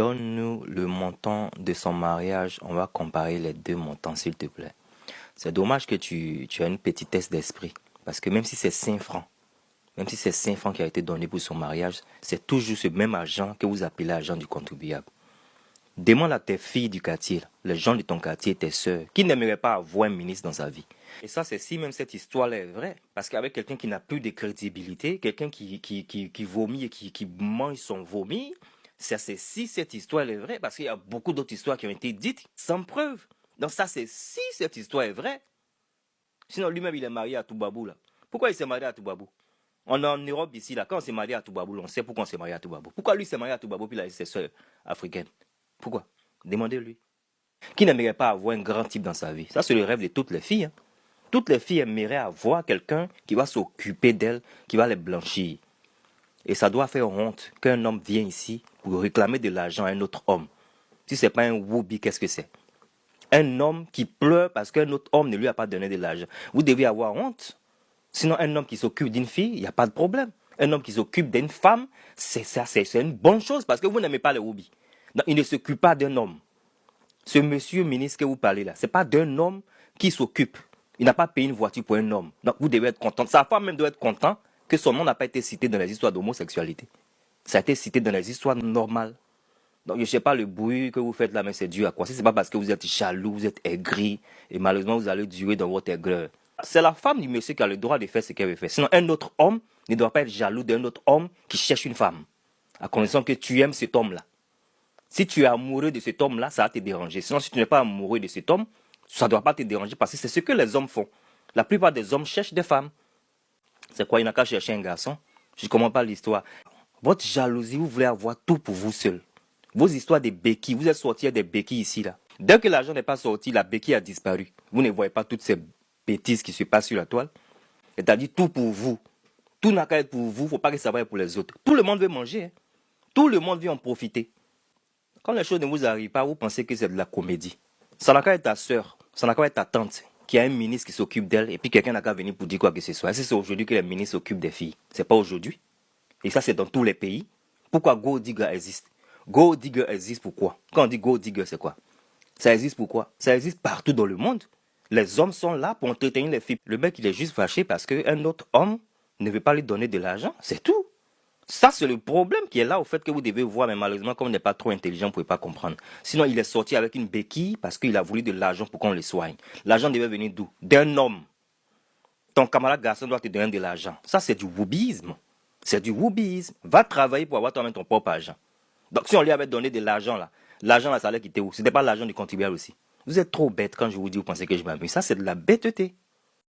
Donne-nous le montant de son mariage. On va comparer les deux montants, s'il te plaît. C'est dommage que tu as une petitesse d'esprit. Parce que même si c'est 5 francs, même si c'est 5 francs qui a été donné pour son mariage, c'est toujours ce même argent que vous appelez argent du contribuable. Demande à tes filles du quartier, les gens de ton quartier, tes sœurs, qui n'aimeraient pas avoir un ministre dans sa vie. Et ça, c'est si même cette histoire-là est vraie. Parce qu'avec quelqu'un qui n'a plus de crédibilité, quelqu'un qui vomit et qui mange son vomi, ça, c'est si cette histoire est vraie. Parce qu'il y a beaucoup d'autres histoires qui ont été dites sans preuve. Donc ça, c'est si cette histoire est vraie. Sinon, lui-même, il est marié à Toubabou, là. Pourquoi il s'est marié à Toubabou? On est en Europe ici, là. Quand on s'est marié à Toubabou, on sait pourquoi on s'est marié à Toubabou. Pourquoi lui s'est marié à Toubabou puis il a ses sœurs africaines? Pourquoi? Demandez-lui. Qui n'aimerait pas avoir un grand type dans sa vie? Ça, c'est le rêve de toutes les filles. Hein. Toutes les filles aimeraient avoir quelqu'un qui va s'occuper d'elles, qui va les blanchir. Et ça doit faire honte qu'un homme vienne ici pour réclamer de l'argent à un autre homme. Si ce n'est pas un woubi, qu'est-ce que c'est? Un homme qui pleure parce qu'un autre homme ne lui a pas donné de l'argent. Vous devez avoir honte. Sinon, un homme qui s'occupe d'une fille, il n'y a pas de problème. Un homme qui s'occupe d'une femme, c'est une bonne chose parce que vous n'aimez pas les woubi. Donc, il ne s'occupe pas d'un homme. Ce monsieur ministre que vous parlez là, ce n'est pas d'un homme qui s'occupe. Il n'a pas payé une voiture pour un homme. Donc vous devez être content. Sa femme même doit être content que son nom n'a pas été cité dans les histoires d'homosexualité. Ça a été cité dans les histoires normales. Donc je ne sais pas le bruit que vous faites là, mais c'est dû à quoi? Si ce n'est pas parce que vous êtes jaloux, vous êtes aigri, et malheureusement vous allez durer dans votre aigreur. C'est la femme du monsieur qui a le droit de faire ce qu'elle veut faire. Sinon un autre homme ne doit pas être jaloux d'un autre homme qui cherche une femme. À condition que tu aimes cet homme-là. Si tu es amoureux de cet homme-là, ça va te déranger. Sinon, si tu n'es pas amoureux de cet homme, ça ne doit pas te déranger parce que c'est ce que les hommes font. La plupart des hommes cherchent des femmes. C'est quoi, il n'a qu'à chercher un garçon? Je ne comprends pas l'histoire. Votre jalousie, vous voulez avoir tout pour vous seul. Vos histoires de béquilles, vous êtes sortis des béquilles ici, là. Dès que l'argent n'est pas sorti, la béquille a disparu. Vous ne voyez pas toutes ces bêtises qui se passent sur la toile. C'est-à-dire tout pour vous. Tout n'a qu'à être pour vous, il ne faut pas que ça vaille pour les autres. Tout le monde veut manger. Hein. Tout le monde veut en profiter. Quand les choses ne vous arrivent pas, vous pensez que c'est de la comédie. Ça n'a qu'à être ta soeur, ça n'a qu'à être ta tante, qui a un ministre qui s'occupe d'elle, et puis quelqu'un n'a qu'à venir pour dire quoi que ce soit. Est-ce que c'est aujourd'hui que les ministres s'occupent des filles? C'est pas aujourd'hui. Et ça, c'est dans tous les pays. Pourquoi Gold Digger existe? Gold Digger existe pourquoi? Quand on dit Gold Digger, c'est quoi? Ça existe pourquoi? Ça existe partout dans le monde. Les hommes sont là pour entretenir les filles. Le mec, il est juste fâché parce qu'un autre homme ne veut pas lui donner de l'argent. C'est tout. Ça, c'est le problème qui est là, au fait que vous devez voir, mais malheureusement, comme on n'est pas trop intelligent, vous ne pouvez pas comprendre. Sinon, il est sorti avec une béquille parce qu'il a voulu de l'argent pour qu'on le soigne. L'argent devait venir d'où? D'un homme. Ton camarade garçon doit te donner de l'argent. Ça, c'est du woubisme. C'est du woubisme. Va travailler pour avoir toi-même ton propre argent. Donc, si on lui avait donné de l'argent, là, ça allait quitter où? Ce n'était pas l'argent du contribuable aussi. Vous êtes trop bête quand je vous dis, vous pensez que je m'amuse. Ça, c'est de la bêteté.